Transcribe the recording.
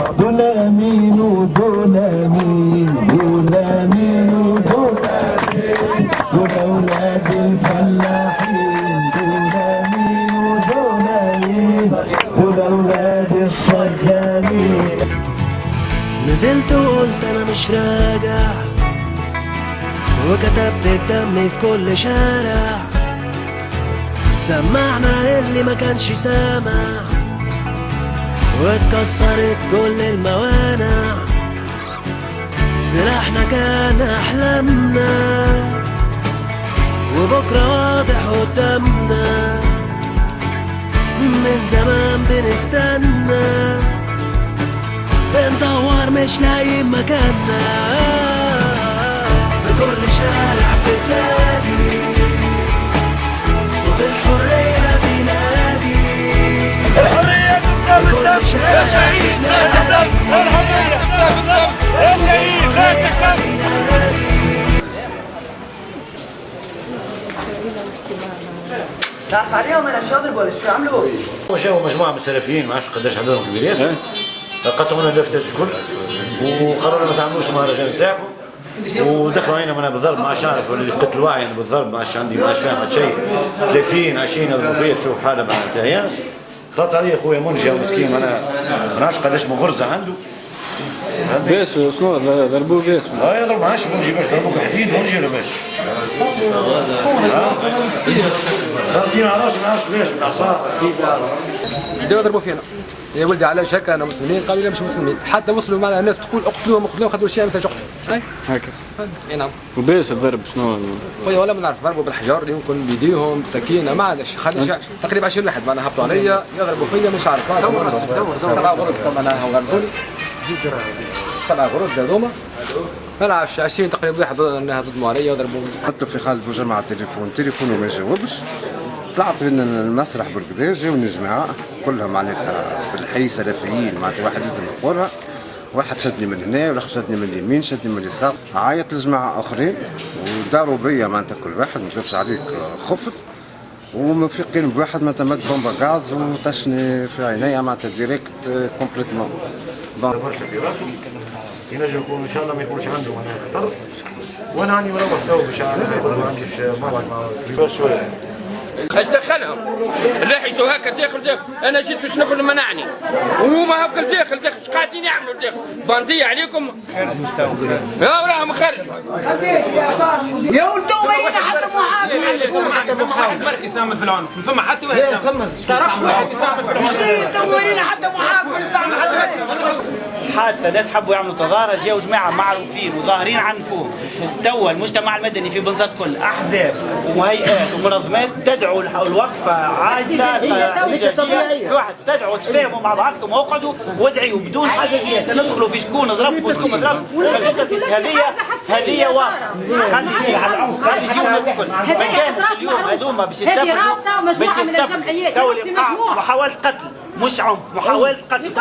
دون امين ودون امين دون امين ودون امين دون اولاد الفلاحين دون امين ودون امين دون اولاد الصجانين. نزلت وقلت انا مش راجع، وكتبت بدمي في كل شارع، سمعنا اللي ما كانش سامع، واتكسرت كل الموانع. سلاحنا كان احلامنا، وبكره واضح قدامنا. من زمان بنستنى، بندور مش لاقيين مكاننا. في كل شارع في بلادي صوت الحرية بينادي. الحرية بالدم يا شهيد لا تهدم، الحرية بالدم يا شهيد لا تهدم. تعرف عليهم انا شو يضربوا ولا شو يعملوا؟ جاوا مجموعه من السلفيين ما عرفتش قداش عددهم كبير ياسر، قطعونا اللافتات الكل وقرروا ما تعملوش المهرجان تاعكم، ودخلوا علينا انا بالضرب ما عادش نعرف اللي قلت الوعي انا بالضرب ما عادش عندي ما عادش فاهم شيء. 30 20 يضربوا فيا تشوف حاله مع الدهيان. خلط علي خويا منجي مسكين انا ما نعرفش قداش من غرزه عنده. باش شنو ضربوه باش؟ يضرب معاش منجي باش ضربوك حديد منجي ولا باش؟ ضربتينا على راسي ما نعرفش باش بالعصا. بداو يضربوا فينا. يا ولدي علاش هكا انا مسلمين؟ قالوا لا مش مسلمين، حتى وصلوا معنا الناس تقول اقتلوهم اقتلوهم خذوا شيء مثل شقتهم. اي هكا. اي نعم. وباش الضرب شنو؟ خويا ولا ما نعرف، ضربوا بالحجار يمكن بيديهم سكينه ما عادش خليش تقريبا 20 واحد معناها هبطوا عليا يضربوا فيا مش عارف. سبعة غرز معناها غرزوني. 7 غرز هذوما ما نعرفش 20 تقريبا واحد هضموا عليا وضربوا. حتى في خالد بوجمع تليفونه ما جاوبش. طلعت من المسرح بالكدا جاوني جماعه كلها معناتها في الحي سلفيين معناتها واحد لازم يقولها. واحد شدني من هنا واحد شدني من اليمين شدني من اليسار. عيط لجماعه اخرين وداروا بيا معناتها كل واحد ما نكذبش عليك خفت. ومفيقين بواحد معناتها مد بومبا غاز وطشني في عينيا معناتها ديريكت كومبليتمون. برشا في راسه ينجم يكون ان شاء الله ما يكونش عنده معناها خطر. وانا راني مروح تو باش ما عنديش مرض مع شويه. اش دخلهم؟ لحيته هكا داخل انا جيت باش نخرج منعني وهما هكا داخل قاعدين يعملوا داخل بانتيه عليكم. خارج مستوى يا راهم خارج يا ولدو وين حتى محاكم. فما واحد برك يستعمل في العنف، فما حتى واحد تعرف واحد يستعمل في العنف. شنو تو ورينا حتى محاكم يستعمل على الراسي. حادثه ناس حبوا يعملوا تظاهره جاوا جماعه معروفين وظاهرين عنفوهم. توا المجتمع المدني في بنزرت كل احزاب وهيئات ومنظمات تدعو الوقفه عاجله طبيعيه. واحد تدعو تفاهموا مع بعضكم واقعدوا وادعيوا بدون حساسيات. ندخلوا في شكون ضرب وشكون ما ضربش. هذه واقع. خلي يجي على العنف خلي يجيو الناس الكل. ما كانش اليوم هذوما باش يستفدوا تو الايقاع محاوله قتل مش عنف محاوله قتل.